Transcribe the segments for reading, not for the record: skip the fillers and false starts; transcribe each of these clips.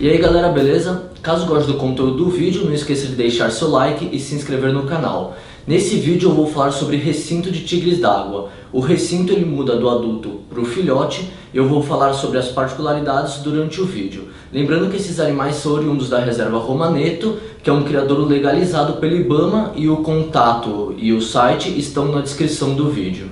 E aí galera, beleza? Caso goste do conteúdo do vídeo, não esqueça de deixar seu like e se inscrever no canal. Nesse vídeo eu vou falar sobre recinto de tigres d'água. O recinto ele muda do adulto para o filhote e eu vou falar sobre as particularidades durante o vídeo. Lembrando que esses animais são oriundos da reserva Romaneto, que é um criadouro legalizado pelo IBAMA, e o contato e o site estão na descrição do vídeo.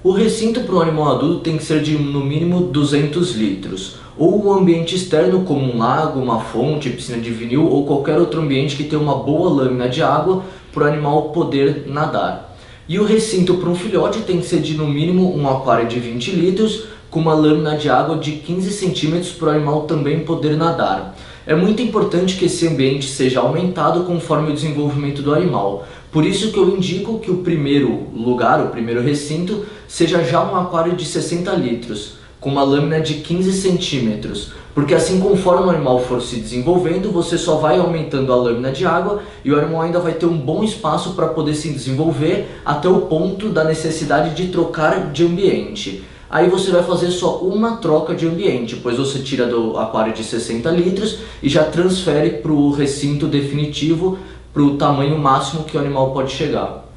O recinto para um animal adulto tem que ser de no mínimo 200 litros, ou um ambiente externo como um lago, uma fonte, piscina de vinil ou qualquer outro ambiente que tenha uma boa lâmina de água para o animal poder nadar. E o recinto para um filhote tem que ser de no mínimo um aquário de 20 litros, com uma lâmina de água de 15 centímetros para o animal também poder nadar. É muito importante que esse ambiente seja aumentado conforme o desenvolvimento do animal. Por isso que eu indico que o primeiro lugar, o primeiro recinto, seja já um aquário de 60 litros, com uma lâmina de 15 centímetros. Porque assim, conforme o animal for se desenvolvendo, você só vai aumentando a lâmina de água e o animal ainda vai ter um bom espaço para poder se desenvolver até o ponto da necessidade de trocar de ambiente. Aí você vai fazer só uma troca de ambiente, pois você tira do aquário de 60 litros e já transfere para o recinto definitivo, para o tamanho máximo que o animal pode chegar.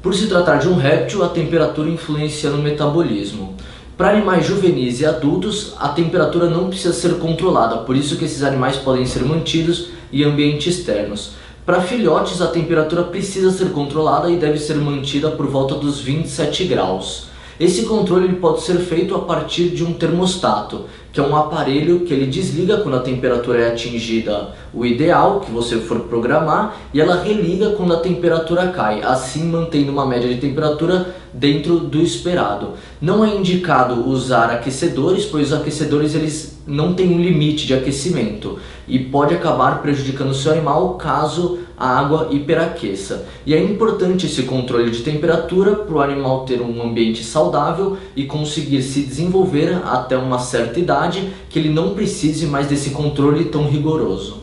Por se tratar de um réptil, a temperatura influencia no metabolismo. Para animais juvenis e adultos, a temperatura não precisa ser controlada, por isso que esses animais podem ser mantidos em ambientes externos. Para filhotes, a temperatura precisa ser controlada e deve ser mantida por volta dos 27 graus. Esse controle ele pode ser feito a partir de um termostato, que é um aparelho que ele desliga quando a temperatura é atingida o ideal, que você for programar, e ela religa quando a temperatura cai, assim mantendo uma média de temperatura dentro do esperado. Não é indicado usar aquecedores, pois os aquecedores eles não têm um limite de aquecimento e pode acabar prejudicando o seu animal caso a água hiperaqueça. E é importante esse controle de temperatura para o animal ter um ambiente saudável e conseguir se desenvolver até uma certa idade, que ele não precise mais desse controle tão rigoroso.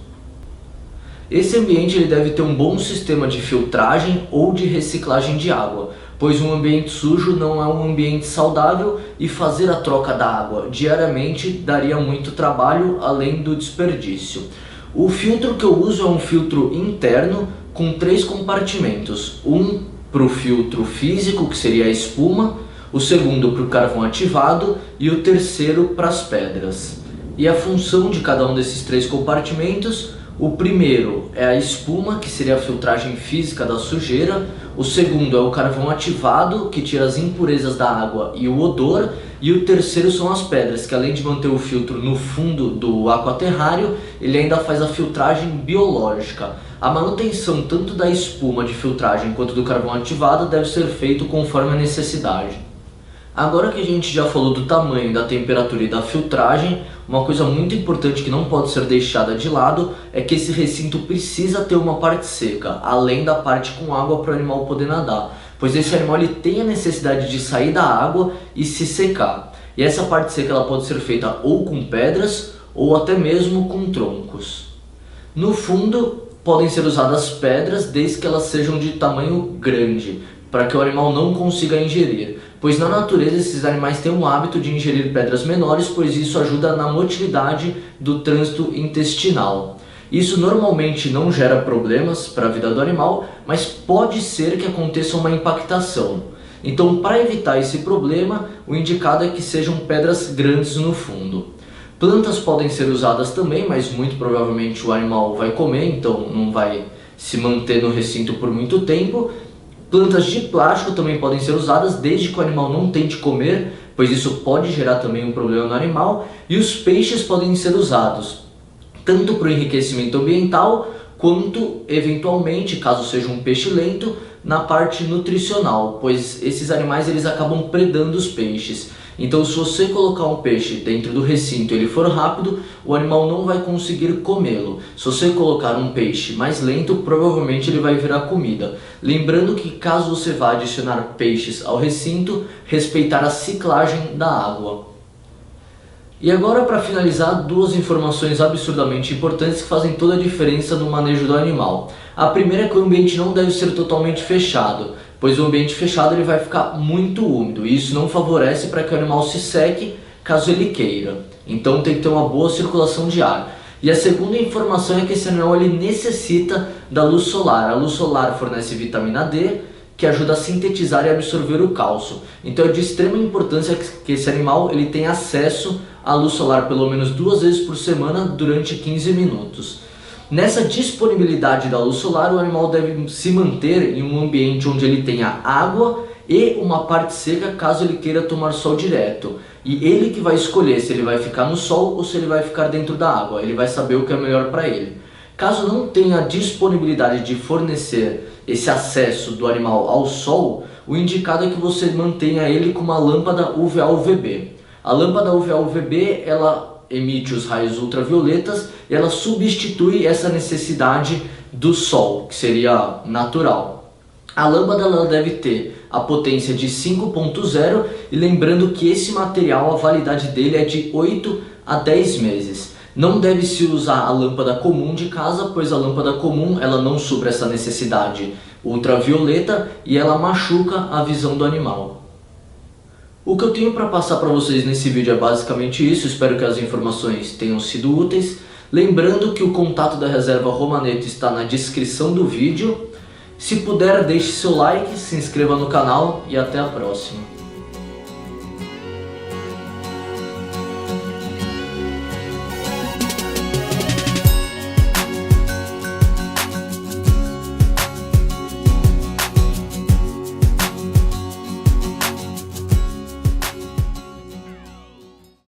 Esse ambiente ele deve ter um bom sistema de filtragem ou de reciclagem de água, pois um ambiente sujo não é um ambiente saudável e fazer a troca da água diariamente daria muito trabalho, além do desperdício. O filtro que eu uso é um filtro interno com 3 compartimentos, um para o filtro físico, que seria a espuma, o segundo para o carvão ativado e o terceiro para as pedras. E a função de cada um desses 3 compartimentos: o primeiro é a espuma, que seria a filtragem física da sujeira. O segundo é o carvão ativado, que tira as impurezas da água e o odor. E o terceiro são as pedras, que além de manter o filtro no fundo do aquaterrário, ele ainda faz a filtragem biológica. A manutenção tanto da espuma de filtragem quanto do carvão ativado deve ser feito conforme a necessidade. Agora que a gente já falou do tamanho, da temperatura e da filtragem, uma coisa muito importante que não pode ser deixada de lado é que esse recinto precisa ter uma parte seca, além da parte com água para o animal poder nadar, pois esse animal ele tem a necessidade de sair da água e se secar. E essa parte seca ela pode ser feita ou com pedras ou até mesmo com troncos. No fundo, podem ser usadas pedras desde que elas sejam de tamanho grande, para que o animal não consiga ingerir, pois na natureza esses animais têm o hábito de ingerir pedras menores, pois isso ajuda na motilidade do trânsito intestinal. Isso normalmente não gera problemas para a vida do animal, mas pode ser que aconteça uma impactação. Então, para evitar esse problema, o indicado é que sejam pedras grandes no fundo. Plantas podem ser usadas também, mas muito provavelmente o animal vai comer, então não vai se manter no recinto por muito tempo. Plantas de plástico também podem ser usadas desde que o animal não tente comer, pois isso pode gerar também um problema no animal. E os peixes podem ser usados tanto para o enriquecimento ambiental, quanto eventualmente, caso seja um peixe lento, na parte nutricional, pois esses animais eles acabam predando os peixes. Então, se você colocar um peixe dentro do recinto e ele for rápido, o animal não vai conseguir comê-lo. Se você colocar um peixe mais lento, provavelmente ele vai virar comida. Lembrando que caso você vá adicionar peixes ao recinto, respeitar a ciclagem da água. E agora, para finalizar, 2 informações absurdamente importantes que fazem toda a diferença no manejo do animal. A primeira é que o ambiente não deve ser totalmente fechado, pois o ambiente fechado ele vai ficar muito úmido e isso não favorece para que o animal se seque caso ele queira. então tem que ter uma boa circulação de ar. E a segunda informação é que esse animal ele necessita da luz solar. A luz solar fornece vitamina D, que ajuda a sintetizar e absorver o cálcio. Então é de extrema importância que esse animal ele tenha acesso à luz solar pelo menos 2 vezes por semana durante 15 minutos. Nessa disponibilidade da luz solar, o animal deve se manter em um ambiente onde ele tenha água e uma parte seca caso ele queira tomar sol direto. E ele que vai escolher se ele vai ficar no sol ou se ele vai ficar dentro da água. Ele vai saber o que é melhor para ele. Caso não tenha disponibilidade de fornecer esse acesso do animal ao sol, o indicado é que você mantenha ele com uma lâmpada UVA-UVB. A lâmpada UVA-UVB ela emite os raios ultravioletas e ela substitui essa necessidade do sol, que seria natural. A lâmpada ela deve ter a potência de 5.0 e lembrando que esse material, a validade dele é de 8 a 10 meses. Não deve se usar a lâmpada comum de casa, pois a lâmpada comum ela não supre essa necessidade ultravioleta e ela machuca a visão do animal. O que eu tenho para passar para vocês nesse vídeo é basicamente isso, espero que as informações tenham sido úteis. Lembrando que o contato da reserva Romaneto está na descrição do vídeo. Se puder, deixe seu like, se inscreva no canal e até a próxima.